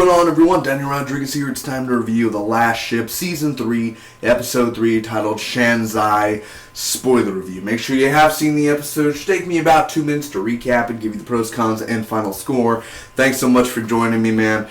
going on, everyone? Daniel Rodriguez here. It's time to review The Last Ship, Season 3, Episode 3, titled Shanzhai. Spoiler review. Make sure you have seen the episode. It should take me about 2 minutes to recap and give you the pros, cons, and final score. Thanks so much for joining me, man.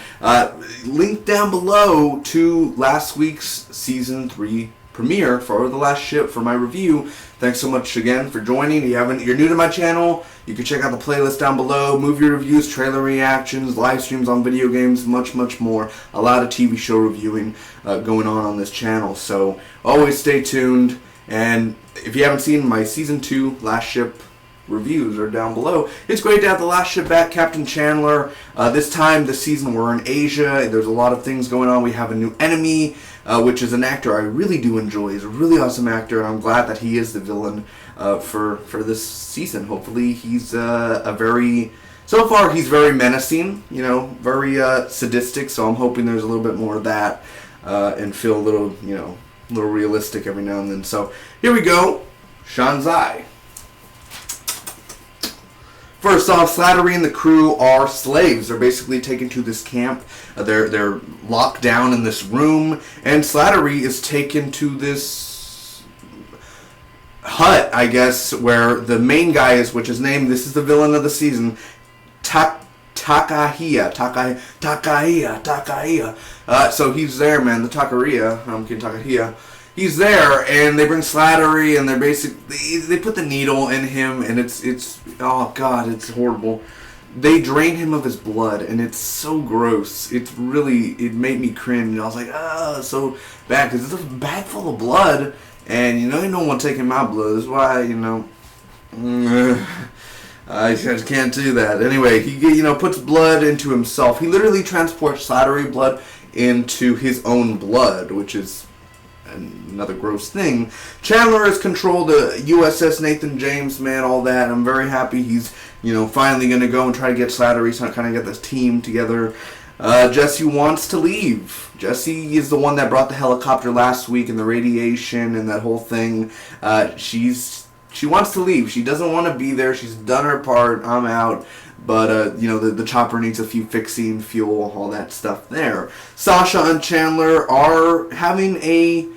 Link down below to last week's Season 3 premiere for The Last Ship for my review. Thanks so much again for joining. If you're new to my channel, you can check out the playlist down below. Movie reviews, trailer reactions, live streams on video games, much more. A lot of TV show reviewing going on this channel. So always stay tuned. And if you haven't seen my Season 2 Last Ship reviews are down below. It's great to have The Last Ship back, Captain Chandler. This time, this season, we're in Asia. There's a lot of things going on. We have a new enemy, which is an actor I really do enjoy. He's a really awesome actor, and I'm glad that he is the villain for this season. Hopefully, he's so far, he's very menacing, very sadistic, so I'm hoping there's a little bit more of that and feel a little realistic every now and then. So, here we go. Shanzhai. First off, Slattery and the crew are slaves. They're basically taken to this camp. They're locked down in this room, and Slattery is taken to this hut, I guess, where the main guy is, which is named, this is the villain of the season, Takahia. So he's there, man. The Takahia. I'm kidding, Takahia. He's there, and they bring Slattery, and they put the needle in him, and it's oh god, it's horrible. They drain him of his blood, and it's so gross. It made me cringe. I was like, so bad, because it's a bag full of blood, and you don't want to take my blood. That's why, I just can't do that. Anyway, he puts blood into himself. He literally transports Slattery blood into his own blood, which is another gross thing. Chandler has controlled the USS Nathan James, man, all that. I'm very happy he's, finally going to go and try to get Slattery, so I kind of get this team together. Jessie wants to leave. Jessie is the one that brought the helicopter last week and the radiation and that whole thing. She wants to leave. She doesn't want to be there. She's done her part. I'm out. But, the chopper needs a few fixing, fuel, all that stuff there. Sasha and Chandler are having a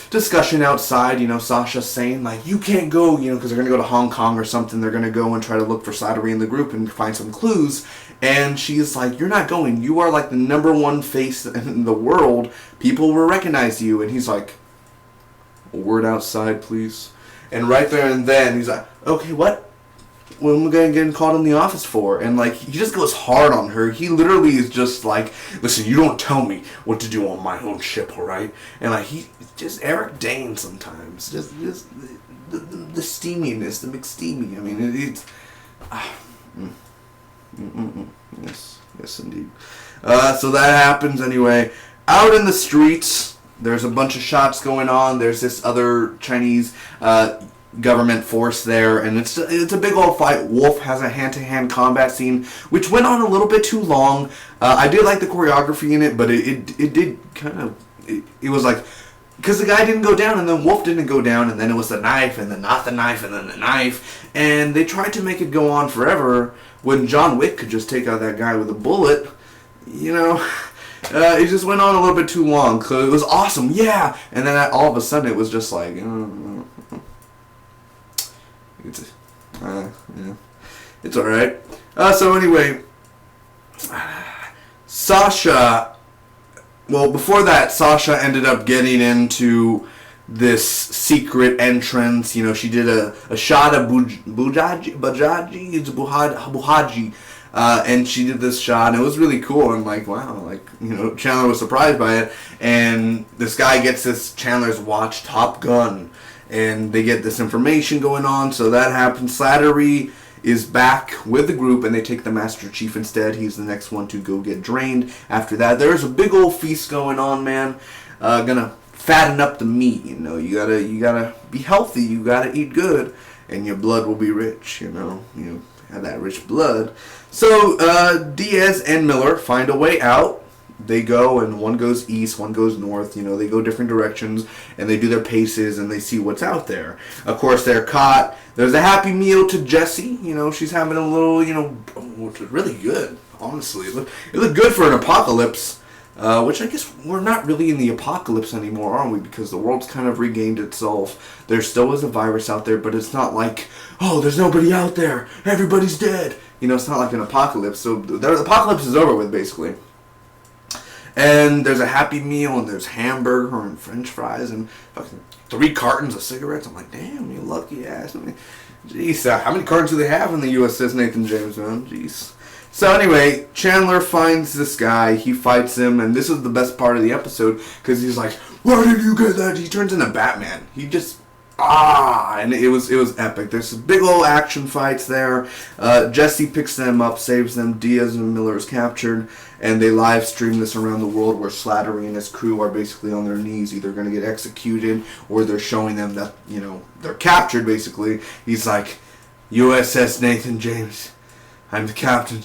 discussion outside. Sasha's saying, you can't go, because they're going to go to Hong Kong or something. They're going to go and try to look for Slattery in the group and find some clues. And she's like, you're not going. You are, the #1 face in the world. People will recognize you. And he's like, a word outside, please. And right there and then, he's like, okay, what? What am I going to get called in the office for? And, he just goes hard on her. He literally is just like, listen, you don't tell me what to do on my own ship, all right? And, he's just Eric Dane sometimes. Just the steaminess, the McSteamy. I mean, Yes, indeed. So that happens anyway. Out in the streets, there's a bunch of shots going on. There's this other Chinese government force there, and it's a big old fight. Wolf has a hand-to-hand combat scene, which went on a little bit too long. I did like the choreography in it, but it did kind of... It was like... Because the guy didn't go down, and then Wolf didn't go down, and then it was the knife, and then not the knife, and then the knife. And they tried to make it go on forever when John Wick could just take out that guy with a bullet. It just went on a little bit too long. So it was awesome, yeah! And then all of a sudden it was just like... It's alright. So anyway, Sasha, well, before that, Sasha ended up getting into this secret entrance. She did a shot of Buhaji, and she did this shot, and it was really cool. And wow, Chandler was surprised by it. And this guy gets this Chandler's watch, Top Gun. And they get this information going on, so that happens. Slattery is back with the group, and they take the Master Chief instead. He's the next one to go get drained. After that, there's a big old feast going on, man. Gonna fatten up the meat, You gotta be healthy. You gotta eat good, and your blood will be rich. You have that rich blood. So Diaz and Miller find a way out. They go, and one goes east, one goes north. They go different directions, and they do their paces, and they see what's out there. Of course, they're caught. There's a happy meal to Jessie. She's having a little, which is really good. honestly. It looked good for an apocalypse, which I guess we're not really in the apocalypse anymore, are we? Because the world's kind of regained itself. There still is a virus out there, but it's not like, oh, there's nobody out there, everybody's dead. You know, it's not like an apocalypse. So the apocalypse is over with, basically. And there's a Happy Meal, and there's hamburger and French fries, and fucking 3 cartons of cigarettes. I'm like, damn, you lucky ass. I mean, jeez, how many cartons do they have in the U.S., says Nathan James, man? Jeez. So anyway, Chandler finds this guy, he fights him, and this is the best part of the episode, because he's like, where did you get that? He turns into Batman. He just, and it was epic. There's some big old action fights there. Jesse picks them up, saves them, Diaz and Miller is captured, and they live stream this around the world where Slattery and his crew are basically on their knees, either going to get executed, or they're showing them that, you know, they're captured, basically. He's like, USS Nathan James, I'm the captain.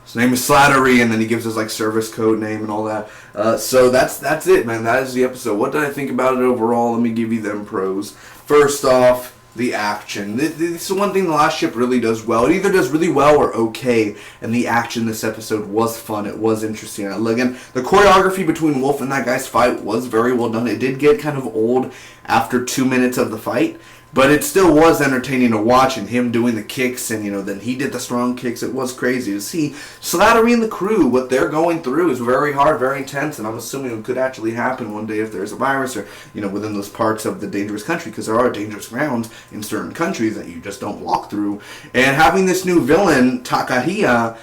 His name is Slattery, and then he gives his like service code name and all that. So that's it, man. That is the episode. What did I think about it overall? Let me give you them pros. First off, the action. This is one thing the last ship really does well. It either does really well or okay, and the action this episode was fun. It was interesting. Again, the choreography between Wolf and that guy's fight was very well done. It did get kind of old after 2 minutes of the fight, but it still was entertaining to watch, and him doing the kicks, and, you know, then he did the strong kicks. It was crazy to see. Slattery and the crew, what they're going through is very hard, very intense, and I'm assuming it could actually happen one day if there's a virus, or, you know, within those parts of the dangerous country, because there are dangerous grounds in certain countries that you just don't walk through. And having this new villain, Takahia,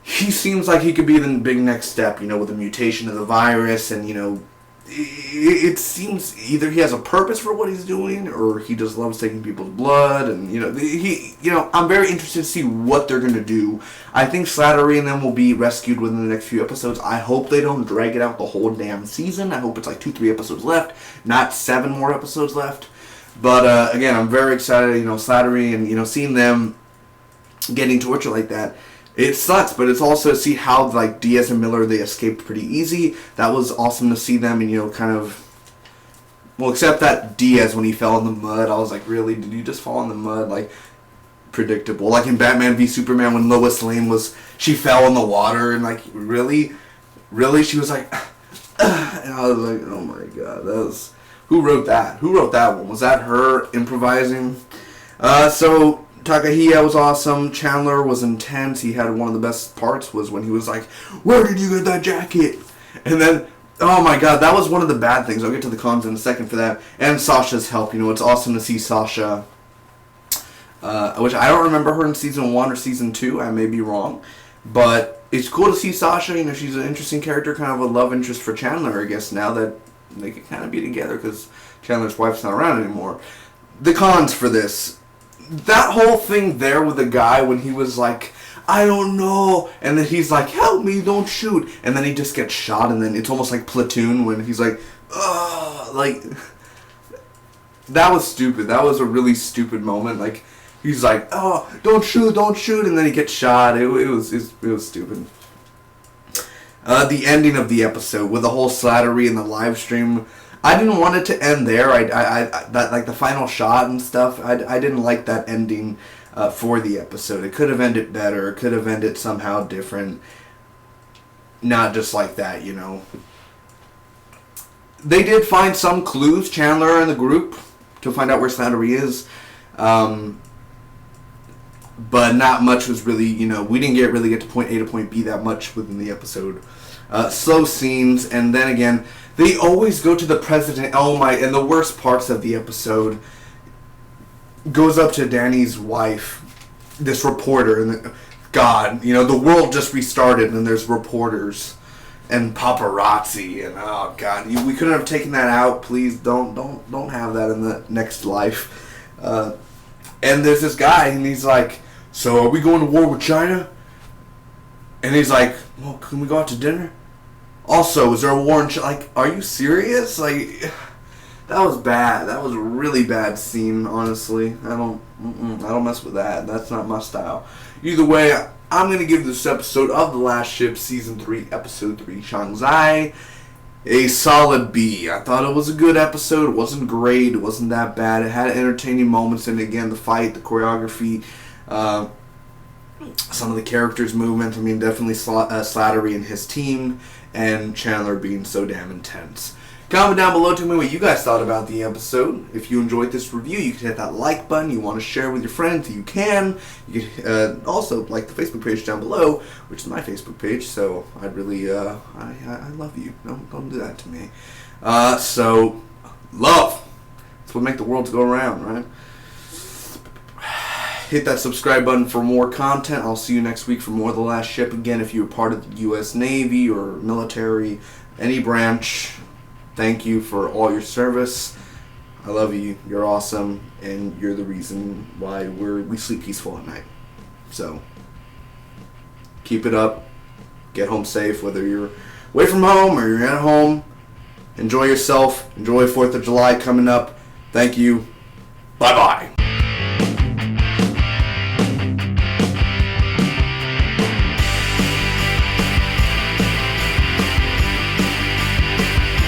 he seems like he could be the big next step, you know, with the mutation of the virus, and, you know, it seems either he has a purpose for what he's doing, or he just loves taking people's blood, and, you know, I'm very interested to see what they're going to do. I think Slattery and them will be rescued within the next few episodes. I hope they don't drag it out the whole damn season. I hope it's like 2-3 episodes left, not 7 more episodes left. But, again, I'm very excited, you know, Slattery and, you know, seeing them getting tortured like that. It sucks, but it's also to see how, like, Diaz and Miller, they escaped pretty easy. That was awesome to see them, and, you know, kind of, well, except that Diaz, when he fell in the mud, I was like, really, did you just fall in the mud? Like, predictable. Like in Batman v Superman, when Lois Lane she fell in the water, and, like, really? She was like, and I was like, oh my god, who wrote that? Who wrote that one? Was that her improvising? So Takahia was awesome. Chandler was intense. He had one of the best parts was when he was like, where did you get that jacket? And then, oh my god, that was one of the bad things. I'll get to the cons in a second for that. And Sasha's help. You know, it's awesome to see Sasha, which I don't remember her in season 1 or season 2. I may be wrong. But it's cool to see Sasha. You know, she's an interesting character, kind of a love interest for Chandler, I guess, now that they can kind of be together because Chandler's wife's not around anymore. The cons for this. That whole thing there with the guy when he was like, I don't know, and then he's like, help me, don't shoot, and then he just gets shot, and then it's almost like Platoon when he's like, ugh, like, that was stupid. That was a really stupid moment. Like, he's like, oh, don't shoot, and then he gets shot. It was stupid. The ending of the episode with the whole Slattery and the live stream, I didn't want it to end there. That, like, the final shot and stuff, I didn't like that ending for the episode. It could have ended better. It could have ended somehow different. Not just like that, you know. They did find some clues, Chandler and the group, to find out where Slattery is. But not much was really, you know, we didn't really get to point A to point B that much within the episode. Slow scenes, and then again, they always go to the president. Oh my, and the worst parts of the episode goes up to Danny's wife, this reporter, and God, you know, the world just restarted, and there's reporters and paparazzi, and oh God, we couldn't have taken that out. Please don't have that in the next life. And there's this guy, and he's like, so are we going to war with China? And he's like, well, can we go out to dinner? Also, is there a war in China? Like, are you serious? Like, that was bad. That was a really bad scene, honestly. I don't mess with that. That's not my style. Either way, I'm going to give this episode of The Last Ship, Season 3, Episode 3, Shanzhai, a solid B. I thought it was a good episode. It wasn't great. It wasn't that bad. It had entertaining moments. And again, the fight, the choreography, some of the characters' movement. I mean, definitely Slattery and his team, and Chandler being so damn intense. Comment down below to me what you guys thought about the episode. If you enjoyed this review, you can hit that like button. You want to share with your friends, you can. You can also like the Facebook page down below, which is my Facebook page. So I'd really, I love you. Don't do that to me. So love. That's what makes the world go around, right? Hit that subscribe button for more content. I'll see you next week for more of The Last Ship. Again, if you're part of the U.S. Navy or military, any branch, thank you for all your service. I love you. You're awesome, and you're the reason why we sleep peaceful at night. So keep it up. Get home safe, whether you're away from home or you're at home. Enjoy yourself. Enjoy 4th of July coming up. Thank you. Bye-bye.